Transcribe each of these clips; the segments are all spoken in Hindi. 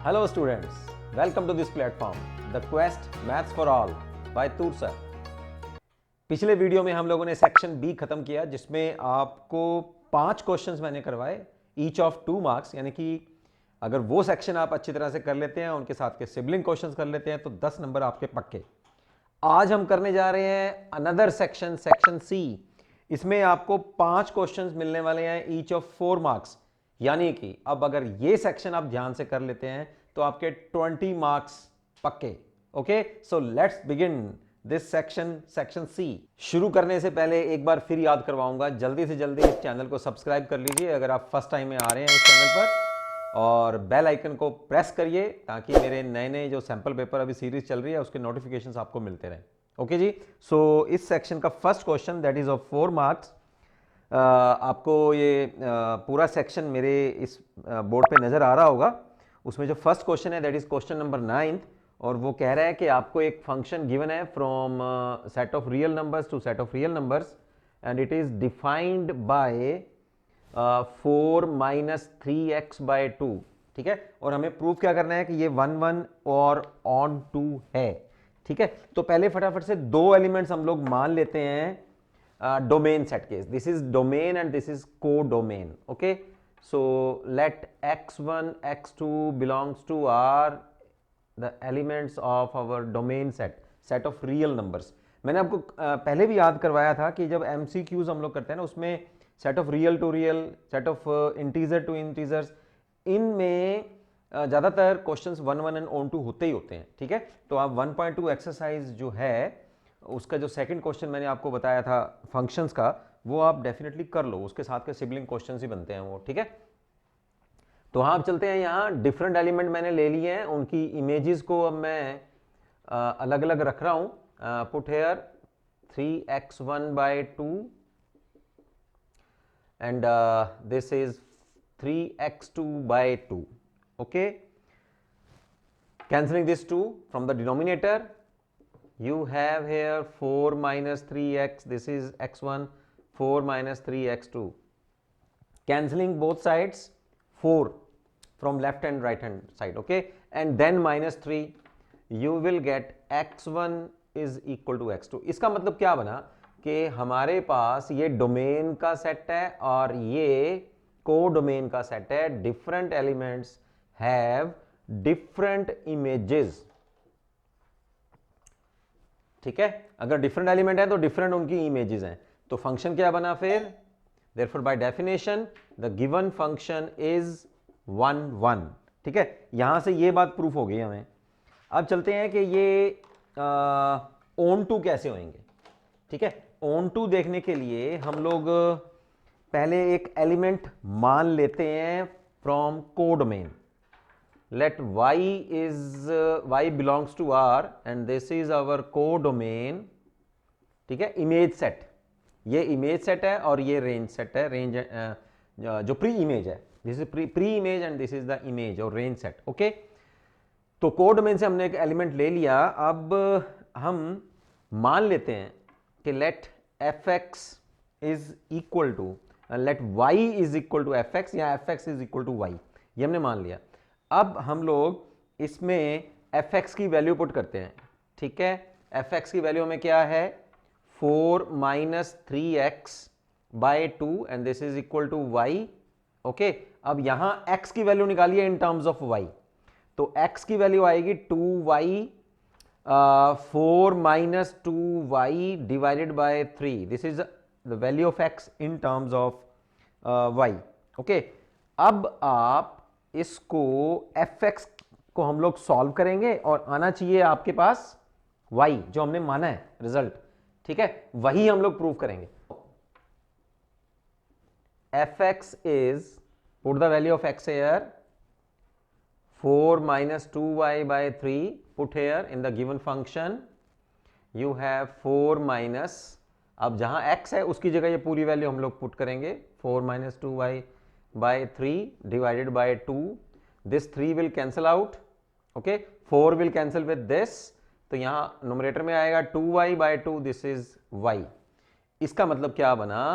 Hello students, welcome to this platform, The Quest Maths for All by Toor sir. पिछले वीडियो में हम लोगों ने सेक्शन बी खत्म किया जिसमें आपको 5 क्वेश्चंस मैंने करवाए, ईच ऑफ 2 मार्क्स, यानी कि अगर वो सेक्शन आप अच्छी तरह से कर लेते हैं, उनके साथ के सिबलिंग क्वेश्चंस कर लेते हैं तो 10 नंबर आपके पक्के। आज हम करने जा रहे हैं अनदर सेक्शन, सेक्शन सी। इसमें आपको 5 क्वेश्चंस मिलने वाले हैं, ईच ऑफ 4 मार्क्स। यानी कि अब अगर ये सेक्शन आप ध्यान से कर लेते हैं तो आपके 20 मार्क्स पक्के। Okay, so let's begin this section, section C. शुरू करने से पहले एक बार फिर याद करवाऊंगा, जल्दी से जल्दी इस चैनल को सब्सक्राइब कर लीजिए अगर आप फर्स्ट टाइम में आ रहे हैं इस चैनल पर, और बेल आइकन को प्रेस करिए ताकि मेरे नए नए जो सैंपल पेपर अभी सीरीज चल रही है उसके नोटिफिकेशंस आपको मिलते रहें। ओके जी, सो इस सेक्शन का first question that is of 4 marks. आपको ये पूरा सेक्शन मेरे इस बोर्ड पे नज़र आ रहा होगा। उसमें जो फर्स्ट क्वेश्चन है दैट इज क्वेश्चन नंबर 9, और वो कह रहा है कि आपको एक फंक्शन गिवन है from set of real numbers to set of real numbers and it is defined by 4 minus 3x by 2। ठीक है, और हमें प्रूफ क्या करना है कि ये 1 1 और ऑन 2 है। ठीक है, तो पहले फटाफट से दो एलिमेंट्स हम लोग मान लेते हैं domain set case. This is domain and this is co-domain. Okay, so let x1 x2 belongs to are the elements of our domain set of real numbers. मैंने आपको पहले भी याद करवाया था कि जब MCQs हम लोग करते हैं ना, उसमें set of real to real, set of integer to integers, इनमें ज़्यादातर क्वेश्चंस 1 1 एंड ऑन 2 होते ही होते हैं। ठीक है, तो आप 1.2 एक्सरसाइज जो है उसका जो सेकंड क्वेश्चन मैंने आपको बताया था फंक्शंस का, वो आप डेफिनेटली कर लो, उसके साथ के सिबलिंग क्वेश्चंस ही बनते हैं वो। ठीक है, तो हाँ, आप चलते हैं। यहाँ डिफरेंट एलिमेंट मैंने ले लिए हैं, उनकी इमेजेस को अब मैं अलग अलग रख रहा हूँ। Put here 3x1 by 2 and this is 3x2 by 2। Okay, cancelling this 2 from the denominator, you have here 4 minus 3x, this is x1, 4 minus 3x2, cancelling both sides 4 from left and right hand side. Okay, and then minus 3, you will get x1 is equal to x2। इसका मतलब क्या बना कि हमारे पास ये डोमेन का सेट है और ये को डोमेन का सेट है। Different elements have different images. ठीक है, अगर डिफरेंट एलिमेंट है तो डिफरेंट उनकी इमेजेस हैं। तो फंक्शन क्या बना फिर? Therefore by definition the given function is 1 1। ठीक है, यहां से ये बात प्रूफ हो गई हमें। अब चलते हैं कि ये ऑन टू कैसे होंगे। ठीक है, ऑन टू देखने के लिए हम लोग पहले एक एलिमेंट मान लेते हैं from codomain. Let y belongs to R and this is our codomain। ठीक है, इमेज सेट, ये इमेज सेट है और ये रेंज सेट है। रेंज जो प्री इमेज है, this is pre image and this is the image और रेंज सेट। ओके, तो कोडोमेन से हमने एक एलिमेंट ले लिया। अब हम मान लेते हैं कि let fx is equal to, let y is equal to fx या fx is equal to y, ये हमने मान लिया। अब हम लोग इसमें fx की वैल्यू पुट करते हैं। ठीक है, fx की वैल्यू में क्या है? 4 minus 3x by 2 and this is equal to y। Okay, अब यहां x की वैल्यू निकालिए इन टर्म्स ऑफ y, तो x की वैल्यू आएगी 2y, 4 minus 2y divided by 3, this is the value of x in terms of y। Okay, अब आप इसको fx को हम लोग सॉल्व करेंगे और आना चाहिए आपके पास y, जो हमने माना है रिजल्ट। ठीक है, वही हम लोग प्रूव करेंगे। fx is, put the value of x here, 4 minus 2y by 3, put here in the given function you have 4 minus, अब जहां x है उसकी जगह ये पूरी वैल्यू हम लोग पुट करेंगे, 4 minus 2y by 3 divided by 2, this 3 will cancel out। okay, 4 will cancel with this, तो यहां न्यूमरेटर में आएगा 2y by 2, this is y। इसका मतलब क्या बना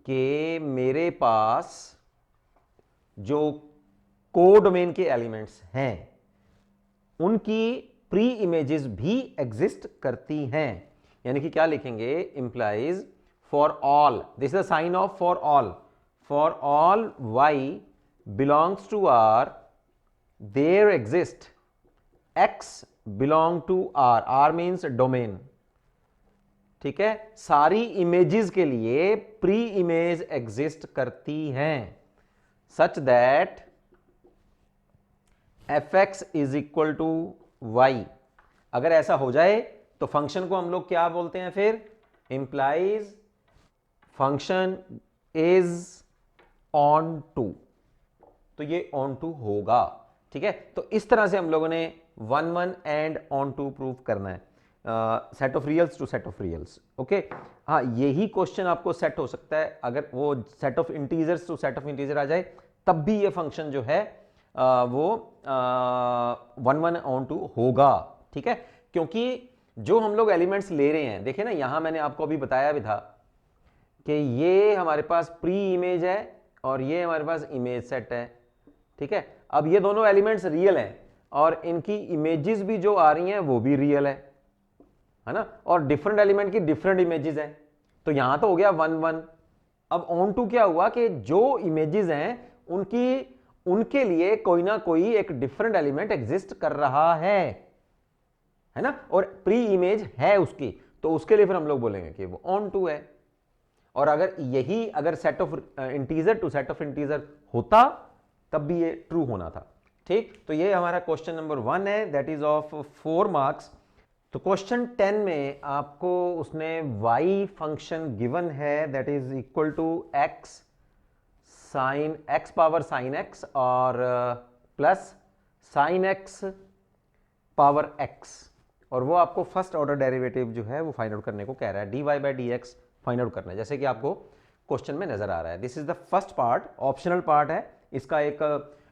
कि मेरे पास जो कोडोमेन के एलिमेंट्स हैं उनकी प्री इमेजेस भी एग्जिस्ट करती हैं। यानी कि क्या लिखेंगे, implies for all, this is the sign of for all y belongs to R there exist x belong to R means domain, ठीक है, सारी इमेजेस के लिए प्री इमेज एग्जिस्ट करती हैं such that fx is equal to y। अगर ऐसा हो जाए तो फंक्शन को हम लोग क्या बोलते हैं फिर, implies function is onto, तो ये ऑन टू होगा, ठीक है। तो इस तरह से हम लोगों ने 1 1 एंड ऑन टू प्रूव करना है, set of reals to set of reals, okay. हाँ, यही क्वेश्चन आपको सेट हो सकता है अगर वो set of integers to set of integer आ जाए, तब भी ये फंक्शन जो है वो 1 1 ऑन टू होगा, ठीक है। क्योंकि जो हम लोग एलिमेंट्स ले रहे हैं, देखिए ना, यहां मैंने आपको अभी बताया भी था कि ये हमारे पास प्री इमेज है और ये हमारे पास इमेज सेट है, ठीक है। अब ये दोनों एलिमेंट्स रियल हैं और इनकी इमेजेस भी जो आ रही हैं वो भी रियल है ना, और डिफरेंट एलिमेंट की डिफरेंट इमेजेस हैं, तो यहां तो हो गया 1 1। अब ऑन टू क्या हुआ कि जो इमेजेस हैं उनके लिए कोई ना कोई एक डिफरेंट एलिमेंट एग्जिस्ट कर रहा है ना, और प्री इमेज है उसकी, तो उसके लिए फिर हम लोग बोलेंगे कि वो ऑन टू है। और अगर set of integer to set of integer होता तब भी ये ट्रू होना था, ठीक। तो ये हमारा क्वेश्चन नंबर 1 है, दैट इज ऑफ 4 मार्क्स। तो क्वेश्चन 10 में आपको उसने y फंक्शन गिवन है, that is equal to x sine x power sine x और plus sine x power x, और वो आपको फर्स्ट ऑर्डर डेरिवेटिव जो है वो फाइंड आउट करने को कह रहा है, dy by dx find out करना है, जैसे कि आपको क्वेश्चन में नजर आ रहा है। This is the first part, optional part है, इसका एक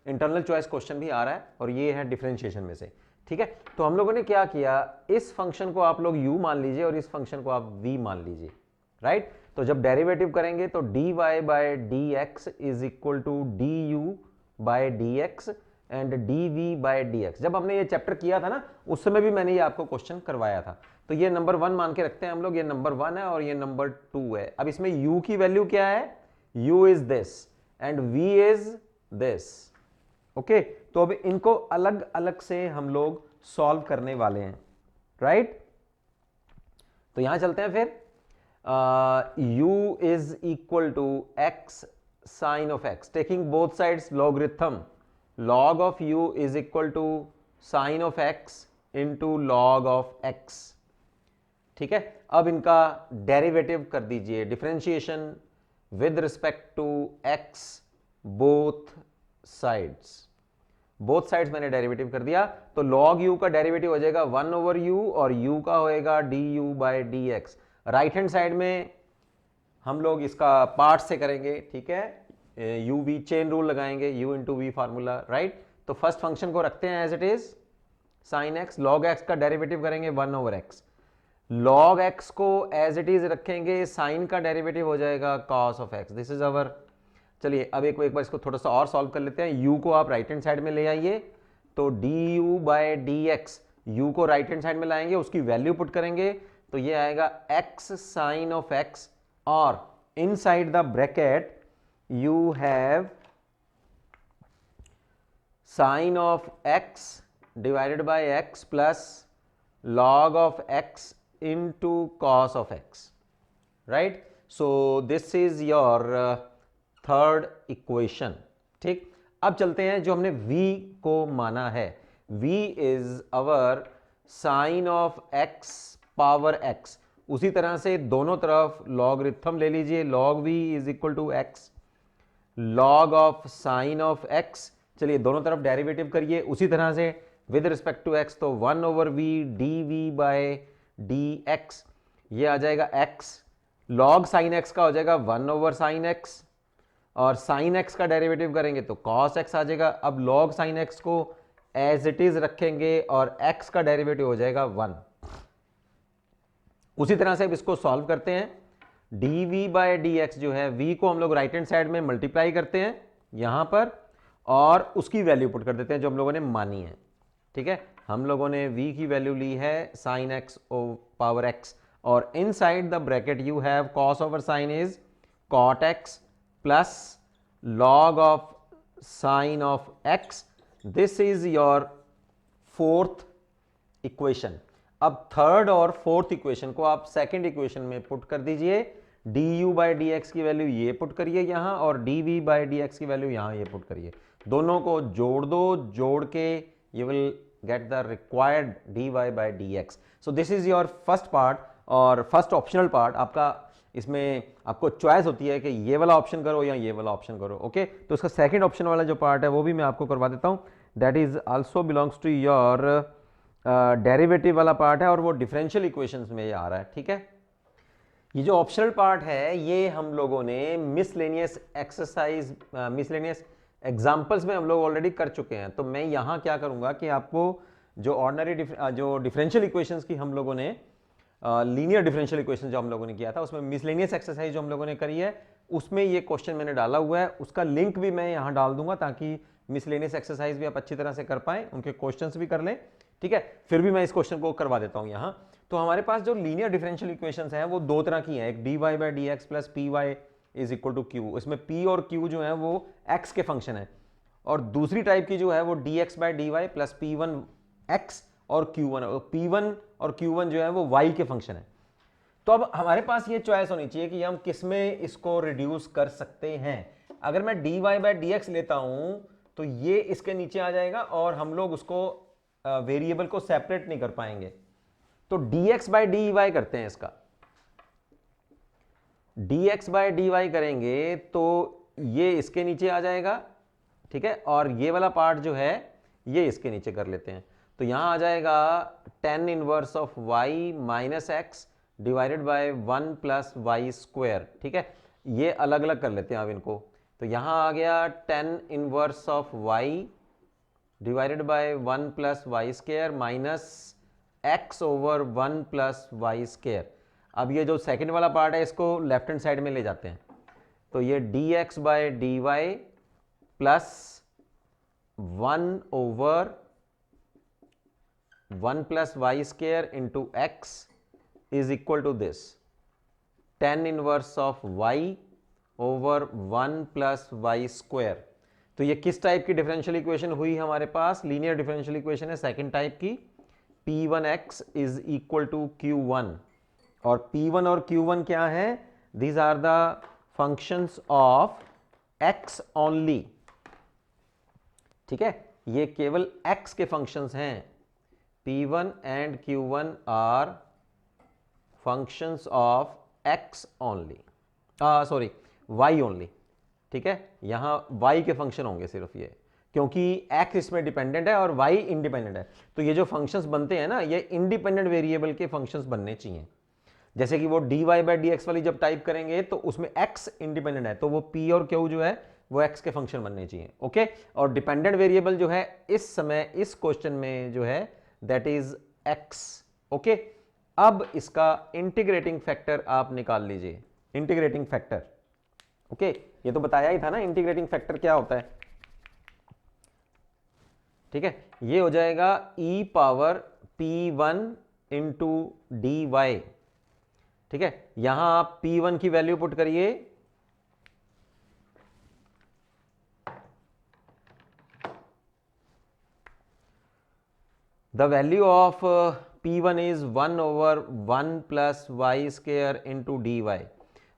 इंटरनल चॉइस क्वेश्चन भी आ रहा है और ये है डिफरेंशिएशन में से, ठीक है। तो हम लोगों ने क्या किया, इस फंक्शन को आप लोग u मान लीजिए और इस फंक्शन को आप v मान लीजिए, राइट। तो जब डेरिवेटिव करेंगे तो dy by dx is equal to du by dx and dv by dx। जब हमने ये चैप्टर किया था ना, उस समय भी मैंने ये आपको क्वेश्चन करवाया था। तो ये नंबर 1 मान के रखते हैं हम लोग, ये नंबर 1 है और ये नंबर 2 है। अब इसमें u की वैल्यू क्या है, u is this and v is this, okay. तो अब इनको अलग अलग से हम लोग सॉल्व करने वाले हैं, राइट। तो यहां चलते हैं फिर, u is equal to x sine of x, taking both sides logarithm, log of u is equal to sin of x into log of x, ठीक है। अब इनका डेरिवेटिव कर दीजिए, differentiation with respect to x both sides मैंने डेरिवेटिव कर दिया, तो log u का डेरिवेटिव हो जाएगा 1 ओवर u और u का होएगा du by dx। Right hand side में हम लोग इसका पार्ट से करेंगे, ठीक है, u v चेन रूल लगाएंगे, u into v formula, right. तो फर्स्ट फंक्शन को रखते हैं as it is sine x, log x का डेरिवेटिव करेंगे 1 ओवर x, log x को एज इट इज रखेंगे, साइन का डेरिवेटिव हो जाएगा cos of x, this is our. चलिए अब एक बार इसको थोड़ा सा और सॉल्व कर लेते हैं। u को आप राइट हैंड साइड में ले आइए, तो du बाय dx, u को राइट हैंड साइड में लाएंगे, उसकी वैल्यू पुट करेंगे, तो ये आएगा x साइन ऑफ x, और inside the bracket you have sin of x divided by x plus log of x into cos of x, right? So this is your third equation, ठीक। अब चलते हैं, जो हमने v को माना है, v is our sin of x power x, उसी तरह से दोनों तरफ लॉगरिथम ले लीजिए, log v is equal to x log of sine of x, चलिए दोनों तरफ डेरिवेटिव करिए उसी तरह से विद रिस्पेक्ट टू x, तो 1 over v dv by dx, ये आ जाएगा x, log साइन x का हो जाएगा 1 ओवर साइन x, और साइन x का डेरिवेटिव करेंगे तो cos x आ जाएगा। अब log साइन x को एज इट इज रखेंगे और x का डेरिवेटिव हो जाएगा 1। उसी तरह से अब इसको सॉल्व करते हैं, dv बाय dx जो है, v को हम लोग राइट हैंड साइड में मल्टीप्लाई करते हैं यहां पर, और उसकी वैल्यू पुट कर देते हैं जो हम लोगों ने मानी है। ठीक है, हम लोगों ने v की वैल्यू ली है sin x पावर x, और inside the bracket you have cos over sin is cot x plus log of sin of x। This is your fourth equation. अब थर्ड और फोर्थ इक्वेशन को आप सेकंड इक्वेशन में पुट कर दीजिए। du बाई डी एक्स की वैल्यू ये पुट करिए यहां, और dv बाई डी एक्स की वैल्यू यहां ये पुट करिए। दोनों को जोड़ दो, जोड़ के you will get the required dy by D x. So this is your first part, और फर्स्ट ऑप्शनल पार्ट आपका। इसमें आपको चॉइस होती है कि ये वाला ऑप्शन करो या ये वाला ऑप्शन करो। ओके, तो इसका सेकंड ऑप्शन वाला जो पार्ट है वो भी मैं आपको करवा देता हूं। That is also belongs to your derivative वाला पार्ट है, और वो डिफरेंशियल इक्वेशंस में ये आ रहा है। ठीक है, ये जो ऑप्शनल पार्ट है ये हम लोगों ने मिसलेनियस एक्सरसाइज, मिसलेनियस एग्जाम्पल्स में हम लोग ऑलरेडी कर चुके हैं। तो मैं यहाँ क्या करूँगा कि आपको जो ऑर्डिनरी जो डिफरेंशियल इक्वेशंस की हम लोगों ने लीनियर डिफरेंशियल इक्वेशन जो हम लोगों ने किया था, उसमें मिसलेनियस एक्सरसाइज जो हम लोगों ने करी है, उसमें ये क्वेश्चन मैंने डाला हुआ है। उसका लिंक भी मैं यहाँ डाल दूंगा ताकि मिसलेनियस एक्सरसाइज भी आप अच्छी तरह से कर पाएं, उनके क्वेश्चंस भी कर लें। ठीक है, फिर भी मैं इस क्वेश्चन को करवा देता हूँ यहाँ। तो हमारे पास जो लीनियर डिफरेंशियल इक्वेशंस हैं वो दो तरह की हैं, एक dy by D X plus P Y is equal to Q. इसमें p और q जो है वो x के फंक्शन है, और दूसरी टाइप की जो है वो dx by D Y plus P one X और q1, p1 और q1 जो है वो y के फंक्शन है। तो अब हमारे पास ये चॉइस होनी चाहिए कि हम किस में इसको रिड्यूस कर सकते हैं। अगर मैं dy बाई डी एक्स लेता हूं तो ये इसके नीचे आ जाएगा, और हम लोग उसको वेरिएबल को सेपरेट नहीं कर पाएंगे। तो dx बाई डी वाई करते हैं, इसका dx बाई डी वाई करेंगे तो ये इसके नीचे आ जाएगा। ठीक है, और ये वाला पार्ट जो है ये इसके नीचे कर लेते हैं। तो यहां आ जाएगा tan inverse of y minus X divided by 1 plus Y square. ठीक है, ये अलग अलग कर लेते हैं अब इनको। तो यहां आ गया tan inverse of y divided by 1 plus Y square minus x over 1 plus Y square. अब ये जो सेकंड वाला पार्ट है इसको लेफ्ट हैंड साइड में ले जाते हैं। तो ये dx by D Y plus 1 over 1 plus Y square into X is equal to this tan inverse of y over 1 plus Y square. तो ये किस टाइप की डिफरेंशियल इक्वेशन हुई हमारे पास? लीनियर डिफरेंशियल इक्वेशन है सेकंड टाइप की। P1x is equal to Q1, और P1 और Q1 क्या है? These are the functions of x only. ठीक है, ये केवल x के फंक्शंस हैं। P1 and Q1 are functions of x only, sorry y only. ठीक है, यहां y के फंक्शन होंगे सिर्फ ये, क्योंकि x इसमें डिपेंडेंट है और y इंडिपेंडेंट है। तो ये जो फंक्शंस बनते हैं ना, ये इंडिपेंडेंट वेरिएबल के फंक्शंस बनने चाहिए। जैसे कि वो dy बाई डी एक्स वाली जब टाइप करेंगे तो उसमें x इंडिपेंडेंट है, तो वो p और q जो है वो x के फंक्शन बनने चाहिए। ओके, और डिपेंडेंट वेरिएबल जो है इस समय इस क्वेश्चन में जो है दैट इज x। ओके, अब इसका इंटीग्रेटिंग फैक्टर आप निकाल लीजिए। इंटीग्रेटिंग फैक्टर, ओके, ये तो बताया ही था ना इंटीग्रेटिंग फैक्टर क्या होता है। ठीक है, ये हो जाएगा e power p1 into D Y. ठीक है, यहां आप p1 की वैल्यू पुट करिए, the value of p1 is 1 over 1 plus Y square into D Y.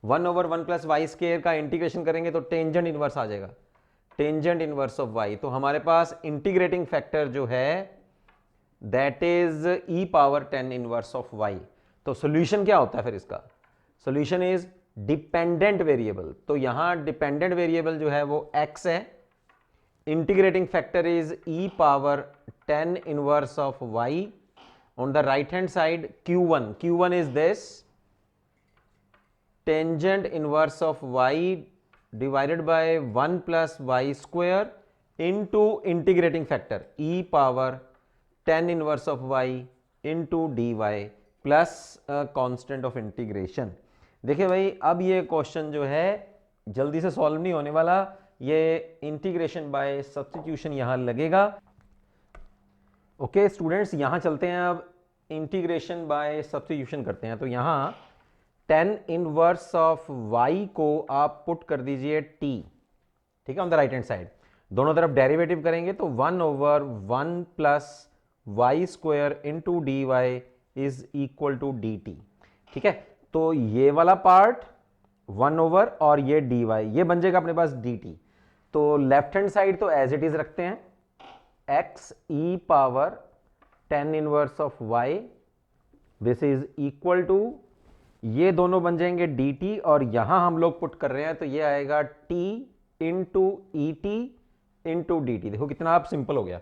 1 over 1 plus Y square का इंटीग्रेशन करेंगे तो टेंजेंट इनवर्स आ जाएगा, टेंजेंट इनवर्स ऑफ y। तो हमारे पास इंटीग्रेटिंग फैक्टर जो है that is e power 10 inverse of y। तो सॉल्यूशन क्या होता है फिर इसका? Solution is dependent variable. तो यहां डिपेंडेंट वेरिएबल जो है वो x है, integrating factor is e power 10 inverse of y। On the right hand side q1 is this tangent inverse of y divided by 1 plus Y square into integrating factor e power 10 inverse of y into D Y plus constant of integration. देखिए भाई, अब ये क्वेश्चन जो है जल्दी से सॉल्व नहीं होने वाला, ये इंटीग्रेशन बाय सब्स्टिट्यूशन यहां लगेगा। ओके स्टूडेंट्स, यहां चलते हैं, अब इंटीग्रेशन बाय सब्स्टिट्यूशन करते हैं। तो यहां tan इनवर्स ऑफ y को आप पुट कर दीजिए t, ठीक है, on the right hand side. दोनों तरफ डेरिवेटिव करेंगे तो 1/1 plus Y square into D Y is equal to D T, ठीक है। तो ये वाला पार्ट 1 और ये डी वाई, ये बन जाएगा अपने पास डी टी। तो लेफ्ट हैंड साइड तो एज इट इज रखते हैं, X E power tan inverse of y, this is equal to, ये दोनों बन जाएंगे dt, और यहां हम लोग पुट कर रहे हैं तो ये आएगा t into E T into D T. देखो कितना आप सिंपल हो गया।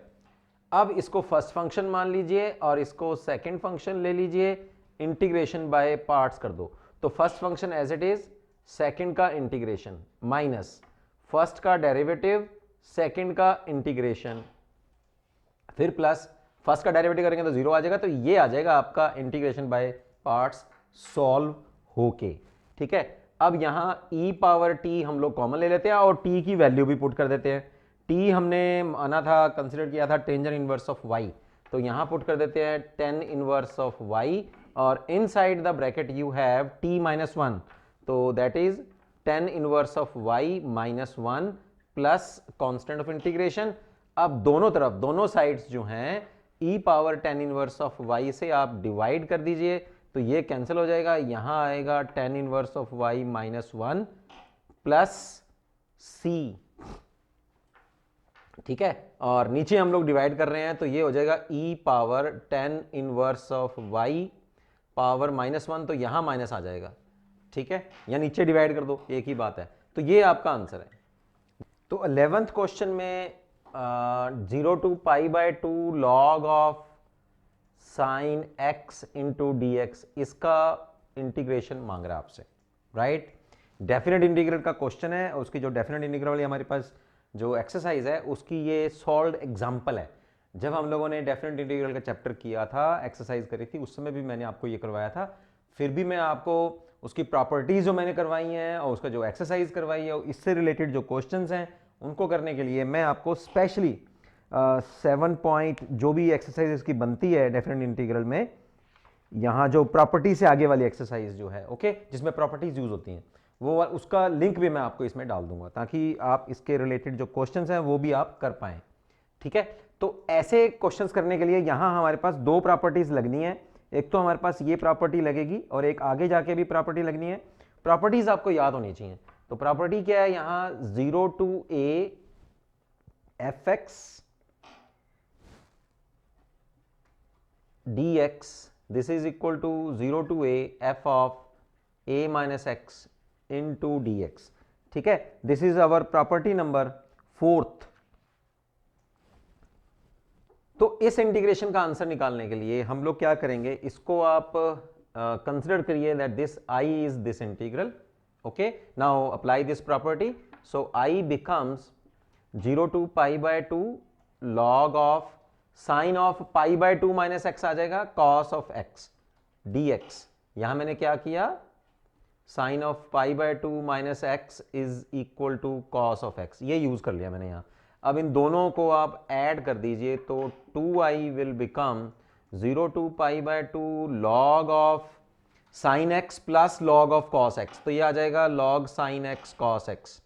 अब इसको फर्स्ट फंक्शन मान लीजिए और इसको सेकंड फंक्शन ले लीजिए, इंटीग्रेशन बाय पार्ट्स कर दो। तो first function as it is, second का इंटीग्रेशन माइनस फर्स्ट का डेरिवेटिव, सेकंड का इंटीग्रेशन, फिर प्लस फर्स्ट का डेरिवेटिव करेंगे तो जीरो आ जाएगा। तो ये आ जाएगा आपका इंटीग्रेशन बाय पार्ट्स सॉल्व होके, ठीक है। अब यहां e पावर t हम लोग कॉमन ले लेते हैं और t की वैल्यू भी पुट कर देते हैं। t हमने माना था, कंसिडर किया था टेंजेंट इनवर्स ऑफ y, तो यहां पुट कर देते हैं tan इनवर्स ऑफ y, और inside the bracket you have t minus 1, तो that is tan inverse of y minus 1 plus constant of integration. अब दोनों तरफ, दोनों साइड्स जो हैं e power tan inverse of y से आप डिवाइड कर दीजिए, तो ये कैंसिल हो जाएगा। यहां आएगा tan inverse of y minus 1 plus c, ठीक है, और नीचे हम लोग डिवाइड कर रहे हैं तो ये हो जाएगा e power tan inverse of y power minus 1, तो यहां माइनस आ जाएगा, ठीक है, या नीचे डिवाइड कर दो, एक ही बात है। तो ये आपका आंसर है। तो 11th क्वेश्चन में 0 to π/2 log of sine x into D x, इसका इंटीग्रेशन मांग रहा है आपसे, राइट। डेफिनेट इंटीग्रल का क्वेश्चन है, उसकी जो डेफिनेट इंटीग्रल वाली हमारे पास जो एक्सरसाइज है उसकी ये सॉल्व एग्जाम्पल है। जब हम लोगों ने डेफिनेट इंटीग्रल का चैप्टर किया था, एक्सरसाइज करी थी, उस समय भी मैंने आपको ये करवाया था। फिर भी मैं आपको उसकी प्रॉपर्टीज जो मैंने करवाई हैं और उसका जो एक्सरसाइज करवाई है, इससे रिलेटेड जो क्वेश्चंस हैं उनको करने के लिए मैं आपको स्पेशली 7 पॉइंट जो भी एक्सरसाइज इसकी बनती है डेफिनेट इंटीग्रल में, यहाँ जो प्रॉपर्टी से आगे वाली एक्सरसाइज जो है, ओके, जिसमें प्रॉपर्टीज यूज होती हैं, वो उसका लिंक भी मैं आपको इसमें डाल दूंगा ताकि आप इसके रिलेटेड जो क्वेश्चंस हैं वो भी आप कर पाएं, ठीक है। तो ऐसे क्वेश्चंस करने के लिए यहाँ हमारे पास दो प्रॉपर्टीज लगनी है। एक तो हमारे पास ये प्रॉपर्टी लगेगी और एक आगे जाके भी प्रॉपर्टी लगनी है। प्रॉपर्टीज आपको याद होनी चाहिए। तो प्रॉपर्टी क्या है, यहाँ 0 to a fx dx, this is equal to 0 to a f of a minus x into dx, ठीक है। This is our property number 4th। तो इस इंटीग्रेशन का आंसर निकालने के लिए हम लोग क्या करेंगे, इसको आप कंसिडर करिए that this I is this integral, okay. Now apply this property, so I becomes 0 to π/2 log of sine of π/2 minus x आ जाएगा, कॉस ऑफ एक्स dx। यहां मैंने क्या किया, sine of π/2 minus x is equal to cos of x, ये यूज कर लिया मैंने यहां। अब इन दोनों को आप ऐड कर दीजिए तो 2i will become 0 to π/2 log of sine x plus log of cos x, तो ये आ जाएगा log sine x cos x,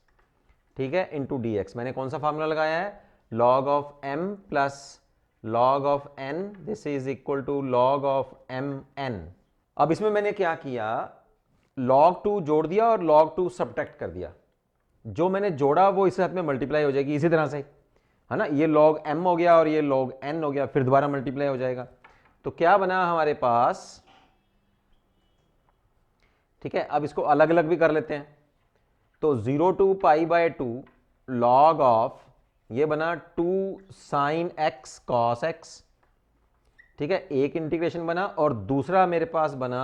ठीक है, इंटू डी एक्स। मैंने कौन सा फॉर्मूला लगाया है, log of m plus log of n, this is equal to log of mn। अब इसमें मैंने क्या किया, log 2 जोड़ दिया और log 2 सब्ट्रैक्ट कर दिया। जो मैंने जोड़ा वो इस साथ में मल्टीप्लाई हो जाएगी इसी तरह से, है ना। ये log m हो गया और ये log n हो गया, फिर दोबारा मल्टीप्लाई हो जाएगा। तो क्या बना हमारे पास, ठीक है। अब इसको अलग अलग भी कर लेते हैं। तो 0 to π/2 log ऑफ, ये बना 2 साइन एक्स कॉस एक्स, ठीक है, एक इंटीग्रेशन बना, और दूसरा मेरे पास बना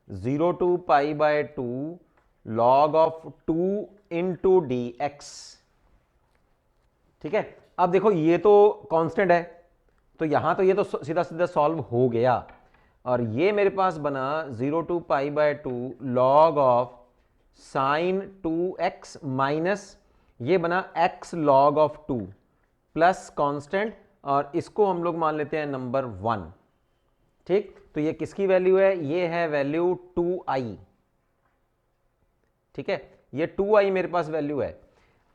0 to π/2 log of 2 into D X, ठीक है। अब देखो ये तो कांस्टेंट है, तो यहां तो ये तो सीधा सीधा सॉल्व हो गया, और ये मेरे पास बना 0 to π/2 log of sine 2x minus, ये बना x log of 2 plus constant, और इसको हम लोग मान लेते हैं नंबर 1। ठीक, तो ये किसकी वैल्यू है? ये है वैल्यू 2i। ठीक है, ये 2i मेरे पास वैल्यू है।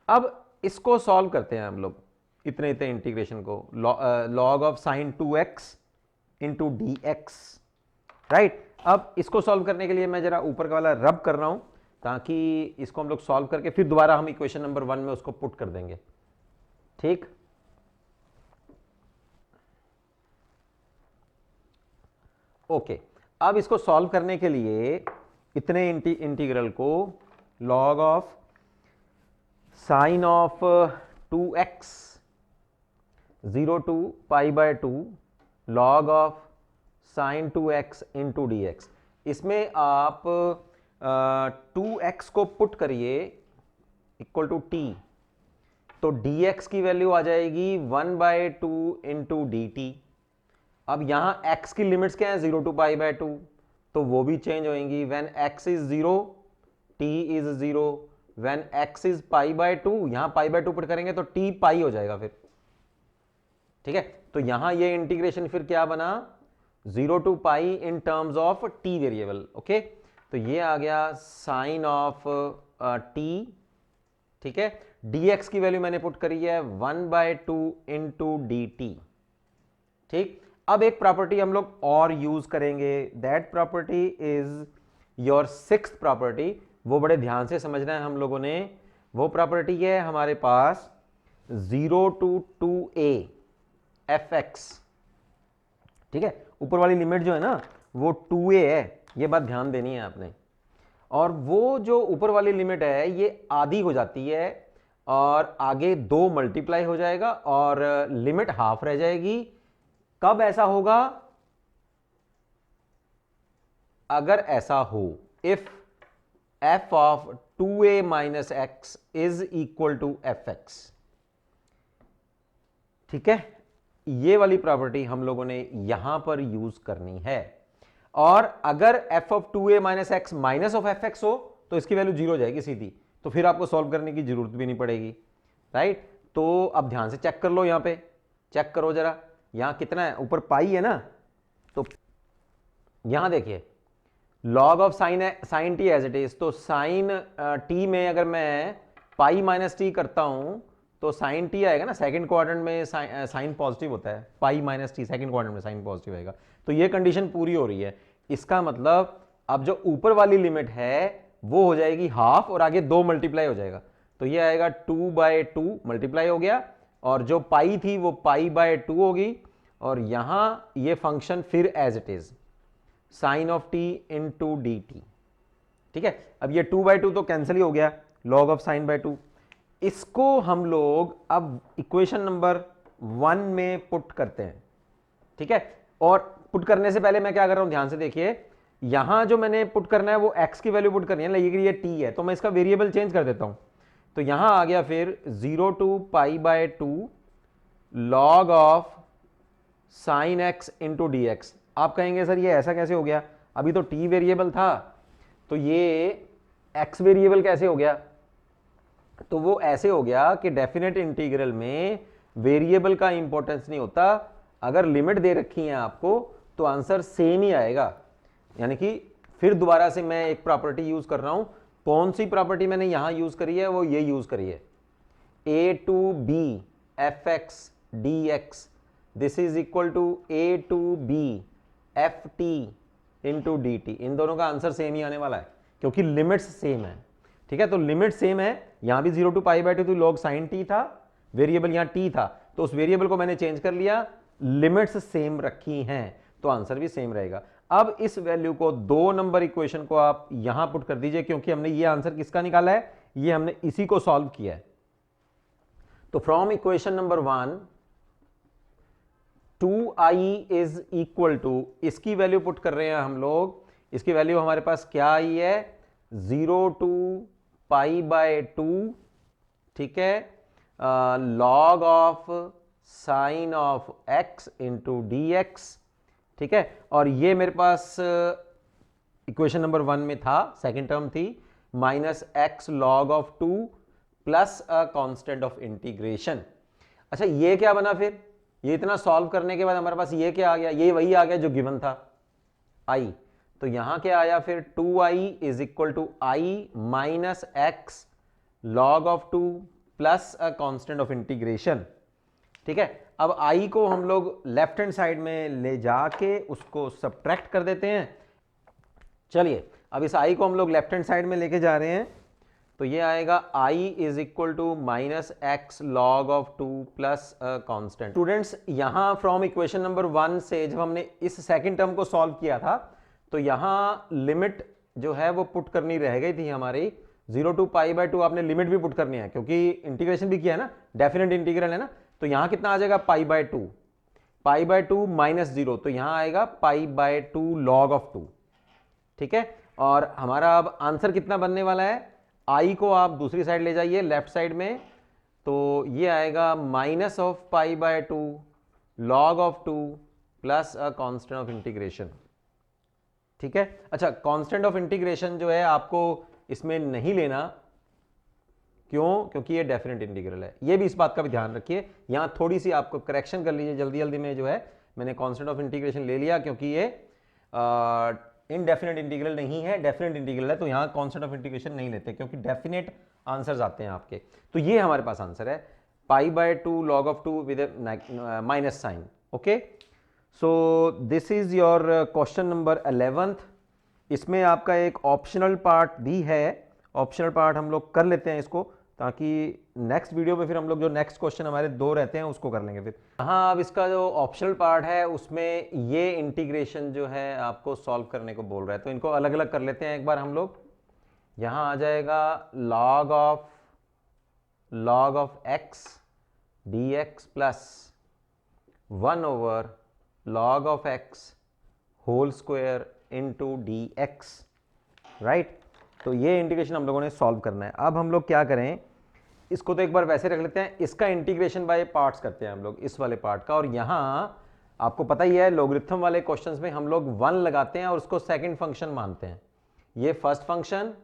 अब इसको सॉल्व करते हैं हम लोग, इतने इतने इंटीग्रेशन को। log of sine 2x into D X, right. अब इसको सॉल्व करने के लिए मैं जरा ऊपर का वाला रब कर रहा हूं, ताकि इसको हम लोग सॉल्व करके फिर दोबारा हम इक्वेशन नंबर 1 में उसको पुट कर देंगे। ठीक, ओके। अब इसको सॉल्व करने के लिए इतने इंटीग्रल को log of sine of 2x 0 to pi by 2 log of sine 2x into D X. इसमें आप 2x को पुट करिए इक्वल टू t, तो dx की वैल्यू आ जाएगी 1/2 इंटू डी टी। अब यहां x की लिमिट्स क्या है? 0 टू पाई बाय 2, तो वो भी चेंज होंगी। When x is 0 t is 0, when x is pi by 2, यहां पाई बाय 2 पुट करेंगे तो t पाई हो जाएगा फिर। ठीक है, तो यहां ये इंटीग्रेशन फिर क्या बना? 0 to pi in terms of t variable. Okay, तो ये आ गया साइन ऑफ t। ठीक है, dx की वैल्यू मैंने पुट करी है 1/2 इंटू डी टी। ठीक, अब एक प्रॉपर्टी हम लोग और यूज करेंगे, that property is your sixth property. वो बड़े ध्यान से समझना है हम लोगों ने। वो प्रॉपर्टी है हमारे पास 0 टू 2a fx। ठीक है, ऊपर वाली लिमिट जो है ना वो 2a है, ये बात ध्यान देनी है आपने। और वो जो ऊपर वाली लिमिट है ये आधी हो जाती है और आगे 2 मल्टीप्लाई हो जाएगा और लिमिट हाफ रह जाएगी। कब ऐसा होगा? अगर ऐसा हो, if f of 2a minus x is equal to fx। ठीक है, ये वाली प्रॉपर्टी हम लोगों ने यहां पर यूज करनी है। और अगर f of 2a minus x minus of fx हो तो इसकी वैल्यू 0 हो जाएगी सीधी, तो फिर आपको सॉल्व करने की जरूरत भी नहीं पड़ेगी, राइट। तो अब ध्यान से चेक कर लो, यहां पे चेक करो जरा, यहां कितना है? ऊपर पाई है ना, तो यहां देखिए log of sine T as it is, तो साइन टी में अगर मैं पाई माइनस टी करता हूं तो साइन टी आएगा ना, सेकंड क्वाड्रेंट में साइन पॉजिटिव होता है, pi minus T second quadrant में साइन पॉजिटिव आएगा। तो ये कंडीशन पूरी हो रही है। इसका मतलब अब जो ऊपर वाली लिमिट है वो हो जाएगी हाफ और आगे 2 मल्टीप्लाई हो जाएगा, तो ये आएगा 2/2 मल्टीप्लाई हो गया, और जो पाई थी वो पाई/2 होगी, और यहां ये फंक्शन फिर as it is sine of T into D T. ठीक है, अब ये 2/2 तो कैंसिल ही हो गया, log ऑफ साइन बाय 2। इसको हम लोग अब इक्वेशन नंबर 1 में पुट करते हैं। ठीक है, और पुट करने से पहले मैं क्या कर रहा हूं, ध्यान से देखिए। यहां जो मैंने पुट करना है वो x की वैल्यू पुट करनी है, लेकिन ये t है, तो मैं इसका वेरिएबल चेंज कर देता हूं। तो यहां आ गया फिर 0 to pi by 2 log of sine x into D X. आप कहेंगे सर ये ऐसा कैसे हो गया, अभी तो t वेरिएबल था, तो ये x वेरिएबल कैसे हो गया? तो वो ऐसे हो गया कि डेफिनेट इंटीग्रल में वेरिएबल का इंपॉर्टेंस नहीं होता, अगर लिमिट दे रखी है आपको तो आंसर सेम ही आएगा। यानी कि फिर दोबारा से मैं एक प्रॉपर्टी यूज कर रहा हूं। कौन सी प्रॉपर्टी मैंने यहां यूज करी है? वो ये यूज करी है, a to b fx dx this is equal to a to b ft into D t. इन दोनों का आंसर सेम ही आने वाला है क्योंकि लिमिट्स सेम है। ठीक है, तो लिमिट सेम है, यहां भी 0 टू पाई बाय 2 तो log साइन टी था, वेरिएबल यहां t था, तो उस वेरिएबल को मैंने चेंज कर लिया, लिमिट्स सेम रखी हैं तो आंसर भी सेम रहेगा। अब इस वैल्यू को 2 नंबर इक्वेशन को आप यहां पुट कर दीजिए, क्योंकि हमने ये आंसर किसका निकाला है? ये हमने इसी को सॉल्व किया है। तो from equation number 1 2i is equal to, इसकी वैल्यू पुट कर रहे हैं हम लोग, इसकी वैल्यू हमारे पास क्या आई है? 0 टू पाई बाय 2, ठीक है, log of sine of x into D X. ठीक है, और ये मेरे पास इक्वेशन नंबर 1 में था, सेकेंड टर्म थी, minus x log of 2 plus a constant of integration. अच्छा ये क्या बना फिर, ये इतना सॉल्व करने के बाद हमारे पास ये क्या आ गया, ये वही आ गया जो गिवन था i। तो यहां क्या आया फिर 2i is equal to I minus X log of 2 plus a constant of integration. ठीक है, अब i को हम लोग लेफ्ट हैंड साइड में ले जाके उसको सब्ट्रैक्ट कर देते हैं। चलिए अब इस i को हम लोग लेफ्ट हैंड साइड में लेके जा रहे हैं, तो ये आएगा i is equal to minus X log of 2 plus constant. Students यहां फ्रॉम इक्वेशन नंबर 1 से जब हमने इस सेकंड टर्म को सॉल्व किया था तो यहां लिमिट जो है वो पुट करनी रह गई थी हमारी 0 टू पाई बाय 2। आपने लिमिट भी पुट करनी है क्योंकि इंटीग्रेशन भी किया है ना, डेफिनेट इंटीग्रल है ना। तो यहां कितना आ जाएगा पाई बाय 2, पाई बाय 2 माइनस 0, तो यहां आएगा पाई बाय 2 लॉग ऑफ 2। ठीक है, और हमारा अब आंसर कितना बनने वाला है, आई को आप दूसरी साइड ले जाइए लेफ्ट साइड में, तो ये आएगा minus of pi by 2 log of 2 plus a constant of integration. ठीक है, अच्छा कांस्टेंट ऑफ इंटीग्रेशन जो है आपको इसमें नहीं लेना, क्यों, क्योंकि ये डेफिनेट इंटीग्रल है। ये भी इस बात का भी ध्यान रखिए, यहां थोड़ी सी आपको करेक्शन कर लीजिए जल्दी जल्दी में, जो है मैंने कांस्टेंट ऑफ इंटीग्रेशन ले लिया क्योंकि ये इनडेफिनेट इंटीग्रल नहीं है, डेफिनेट इंटीग्रल है, तो यहां कांस्टेंट ऑफ इंटीग्रेशन नहीं लेते क्योंकि डेफिनेट आंसर्स आते हैं आपके। तो ये हमारे पास आंसर है pi by 2 log of 2 with minus sine. Okay, so this is your question number 11th। इसमें आपका एक ऑप्शनल पार्ट भी है, ऑप्शनल पार्ट हम लोग कर लेते हैं इसको, ताकि नेक्स्ट वीडियो में फिर हम लोग जो नेक्स्ट क्वेश्चन हमारे 2 रहते हैं उसको कर लेंगे फिर। हाँ, अब इसका जो ऑप्शनल पार्ट है उसमें ये इंटीग्रेशन जो है आपको सॉल्व करने को बोल रहा है, तो इनको अलग अलग कर लेते हैं एक बार हम लोग। यहाँ आ जाएगा log of x dx plus 1 over log of x whole square into D X, right. तो ये इंटीग्रेशन हम लोगों ने सॉल्व करना है। अब हम लोग क्या करें, इसको तो एक बार वैसे रख लेते हैं, इसका इंटीग्रेशन बाय पार्ट्स करते हैं हम लोग, इस वाले पार्ट का। और यहां आपको पता ही है लॉगरिथम वाले क्वेश्चंस में हम लोग 1 लगाते हैं और उसको सेकंड फंक्शन मानते हैं। ये फर्स्ट फंक्शन,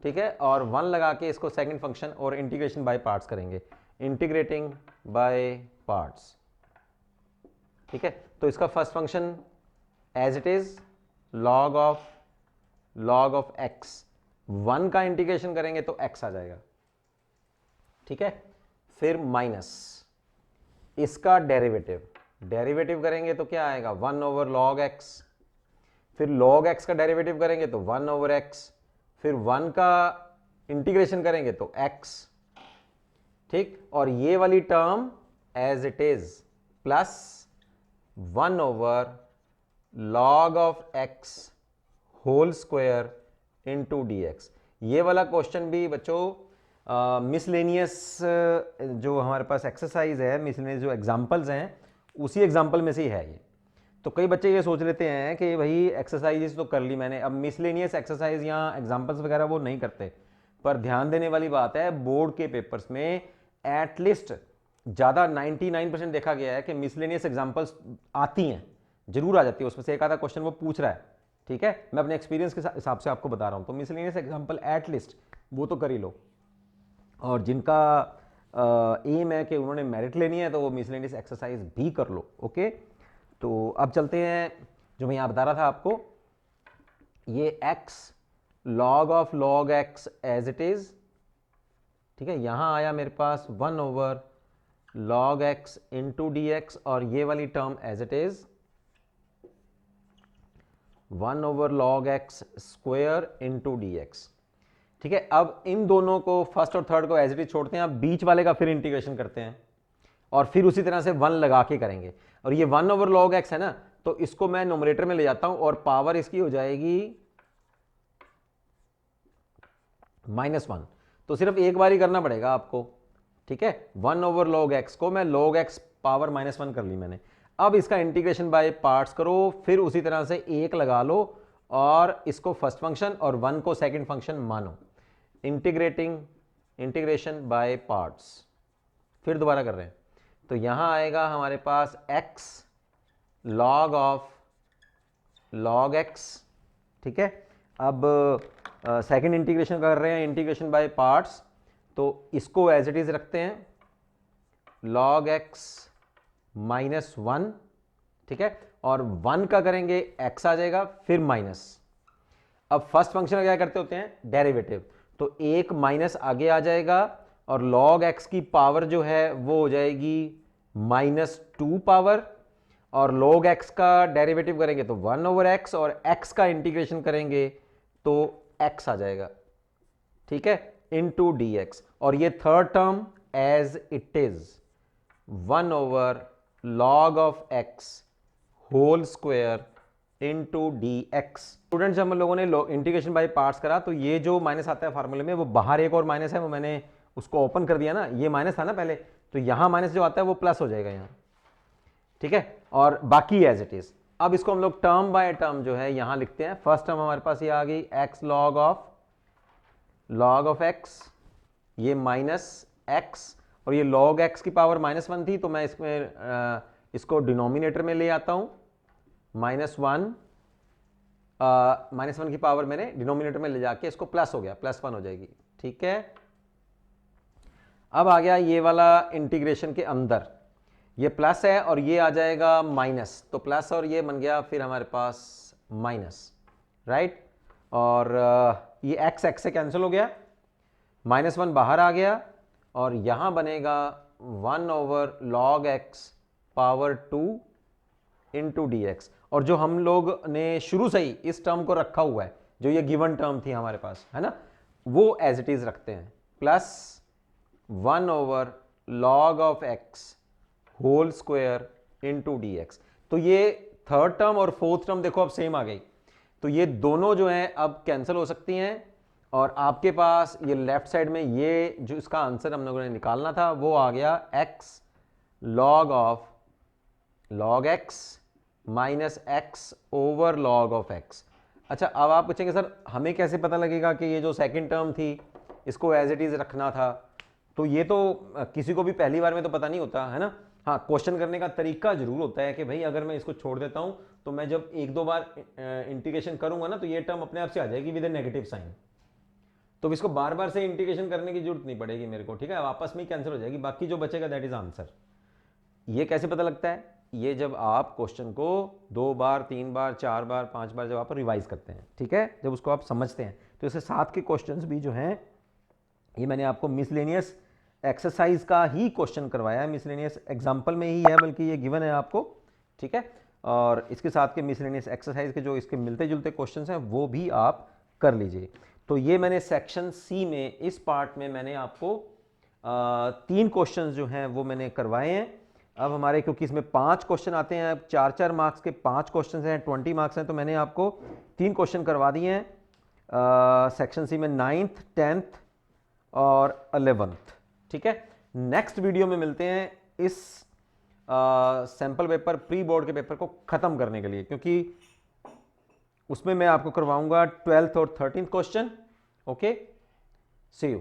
ठीक है, और 1 लगा के इसको सेकंड फंक्शन, और इंटीग्रेशन बाय पार्ट्स करेंगे, इंटीग्रेटिंग बाय पार्ट्स। ठीक है, तो इसका first function as it is log of x, 1 का इंटीग्रेशन करेंगे तो x आ जाएगा। ठीक है, फिर माइनस इसका डेरिवेटिव करेंगे तो क्या आएगा 1 ओवर log x, फिर log x का डेरिवेटिव करेंगे तो 1 ओवर x, फिर 1 का इंटीग्रेशन करेंगे तो x। ठीक, और ये वाली term as it is plus 1 over log of x whole square into D X. ये वाला क्वेश्चन भी बच्चों मिसलेनियस जो हमारे पास एक्सरसाइज है, मिसलेनियस जो एग्जाम्पल्स हैं उसी एग्जाम्पल में से ही है ये। तो कई बच्चे ये सोच लेते हैं कि भाई एक्सरसाइजेस तो कर ली मैंने, अब मिसलेनियस एक्सरसाइज या एग्जाम्पल्स वगैरह वो नहीं करते। पर ध्यान देने वाली बात है, बोर्ड के पेपर्स में एटलीस्ट ज़्यादा 99% देखा गया है कि मिसलेनियस एग्जाम्पल्स आती हैं, जरूर आ जाती है, उसमें से एक आधा क्वेश्चन वो पूछ रहा है। ठीक है, मैं अपने एक्सपीरियंस के हिसाब से आपको बता रहा हूं, तो मिसलेनियस एग्जाम्पल एटलीस्ट वो तो कर ही लो। और जिनका एम है कि उन्होंने मेरिट लेनी है तो वो मिसलेनियस एक्सरसाइज भी कर लो। ओके, तो अब चलते हैं, जो मैं यहाँ बता रहा था आपको, ये x log of log x as it is. ठीक है, यहां आया मेरे पास 1 over log x into D X, और ये वाली term as it is 1 over log x square into D X. ठीक है, अब इन दोनों को फर्स्ट और थर्ड को एज इट इज छोड़ते हैं, अब बीच वाले का फिर इंटीग्रेशन करते हैं और फिर उसी तरह से 1 लगा के करेंगे। और ये 1 ओवर log x है ना, तो इसको मैं नोमरेटर में ले जाता हूं और पावर इसकी हो जाएगी -1। तो सिर्फ एक बार ही करना पड़ेगा आपको। ठीक है, 1 ओवर log x को मैं log x पावर -1 कर ली मैंने। अब इसका इंटीग्रेशन बाय पार्ट्स करो, फिर उसी तरह से 1 लगा लो और इसको फर्स्ट फंक्शन और 1 को सेकंड फंक्शन मानो, इंटीग्रेशन बाय पार्ट्स। फिर दोबारा कर रहे हैं, तो यहां आएगा हमारे पास x log of log x। ठीक है, अब सेकंड इंटीग्रेशन कर रहे हैं, इंटीग्रेशन बाय पार्ट्स, तो इसको एज इट इज रखते हैं, log x माइनस 1, ठीक है, और 1 का करेंगे x आ जाएगा, फिर माइनस। अब फर्स्ट फंक्शन का क्या करते होते हैं, डेरिवेटिव, तो एक माइनस आगे आ जाएगा और log x की पावर जो है वो हो जाएगी -2 पावर, और log x का डेरिवेटिव करेंगे तो 1/x, और x का इंटीग्रेशन करेंगे तो x आ जाएगा, ठीक है, इनटू dx। और ये third term as it is 1/log of x whole square into dx। Students, जब हम लोगों ने इंटीग्रेशन बाय पार्ट्स करा तो ये जो माइनस आता है फार्मूले में, वो बाहर एक और माइनस है, वो मैंने उसको ओपन कर दिया ना, ये माइनस था ना पहले, तो यहां माइनस जो आता है वो प्लस हो जाएगा यहां, ठीक है, और बाकी एज इट इज। अब इसको हम लोग टर्म बाय टर्म जो है यहां लिखते हैं। फर्स्ट टर्म हमारे पास ये आ गई x log ऑफ x, ये माइनस x, और ये log x की पावर -1 थी, तो मैं इसमें इसको डिनोमिनेटर में ले आता हूं, -1 की पावर मैंने डिनोमिनेटर में ले जाके इसको प्लस हो गया, +1 हो जाएगी, ठीक है। अब आ गया ये वाला इंटीग्रेशन के अंदर, ये प्लस है और ये आ जाएगा माइनस, तो प्लस और ये बन गया फिर हमारे पास माइनस, राइट, और ये x से कैंसिल हो गया, -1 बाहर आ गया, और यहां बनेगा 1/log x power 2 into dx। और जो हम लोग ने शुरू से ही इस टर्म को रखा हुआ है, जो ये गिवन टर्म थी हमारे पास, है ना, वो एज इट इज रखते हैं, plus 1/log of x whole square into dx। तो ये थर्ड टर्म और फोर्थ टर्म देखो अब सेम आ गई, तो ये दोनों जो हैं अब कैंसिल हो सकती हैं, और आपके पास ये लेफ्ट साइड में ये जो इसका आंसर हम लोगों ने निकालना था वो आ गया x log x minus x over log of x। अच्छा, अब आप पूछेंगे सर हमें कैसे पता लगेगा कि ये जो सेकंड टर्म थी इसको एज इट इज रखना था, तो ये तो किसी को भी पहली बार में तो पता नहीं होता है ना। हाँ, क्वेश्चन करने का तरीका जरूर होता है कि भाई अगर मैं इसको छोड़ देता हूं तो मैं जब एक दो बार इंटीग्रेशन करूंगा ना तो ये टर्म अपने आप से आ जाएगी विद ए नेगेटिव साइन, तो इसको बार बार से इंटीग्रेशन करने की जरूरत नहीं पड़ेगी मेरे को, ठीक है, आपस में ही कैंसिल हो जाएगी, बाकी जो बचेगा दैट इज आंसर। ये कैसे पता लगता है, ये जब आप क्वेश्चन को 2 बार 3 बार 4 बार 5 बार जब आप रिवाइज करते हैं, ठीक है, जब उसको आप समझते हैं, तो इसके साथ के क्वेश्चंस भी जो हैं ये मैंने आपको मिसलेनियस एक्सरसाइज का ही क्वेश्चन करवाया है, मिसलेनियस एग्जाम्पल में ही है, बल्कि ये गिवन है आपको, ठीक है, और इसके साथ के मिसलेनियस एक्सरसाइज के जो इसके मिलते जुलते क्वेश्चन हैं वो भी आप कर लीजिए। तो ये मैंने सेक्शन सी में इस पार्ट में मैंने आपको 3 क्वेश्चन जो हैं वो मैंने करवाए हैं। अब हमारे क्योंकि इसमें 5 क्वेश्चन आते हैं, अब 4-4 मार्क्स के 5 क्वेश्चन हैं, 20 मार्क्स हैं, तो मैंने आपको 3 क्वेश्चन करवा दिए हैं सेक्शन सी में 9th 10th और 11th, ठीक है। नेक्स्ट वीडियो में मिलते हैं इस सैंपल पेपर प्री बोर्ड के पेपर को खत्म करने के लिए, क्योंकि उसमें मैं आपको करवाऊंगा 12th और 13th question. Okay, C you.